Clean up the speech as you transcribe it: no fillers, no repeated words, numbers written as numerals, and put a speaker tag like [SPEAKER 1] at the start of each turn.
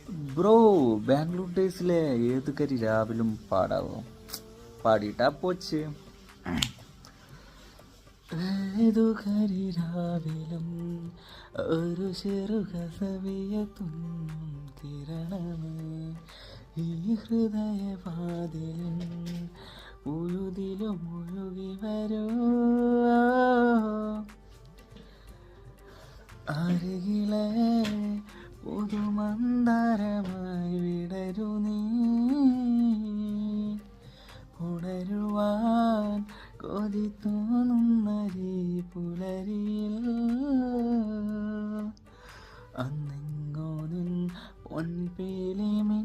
[SPEAKER 1] Bro, Bangalore ഡേയ്സിലെ ഏത് കരി രാവിലും പാടാവോ? പാടിയിട്ടാ പോച്ച്. ഏതു കരി രാവിലും ഒരു ചെറുകസവിയെത്തും തിരണമേ, ഈ ഹൃദയവാതിലും ഉഴുതിലും ഒഴുകി വരൂ. അരികിലെ പുതുമന്ദാരമായി വിടരു നീ, ഉണരുവാൻ കൊതി തോന്നുന്നരീ പുലരിയിൽ. അന്നെങ്ങോനിൻ പൊൻപേലിമേ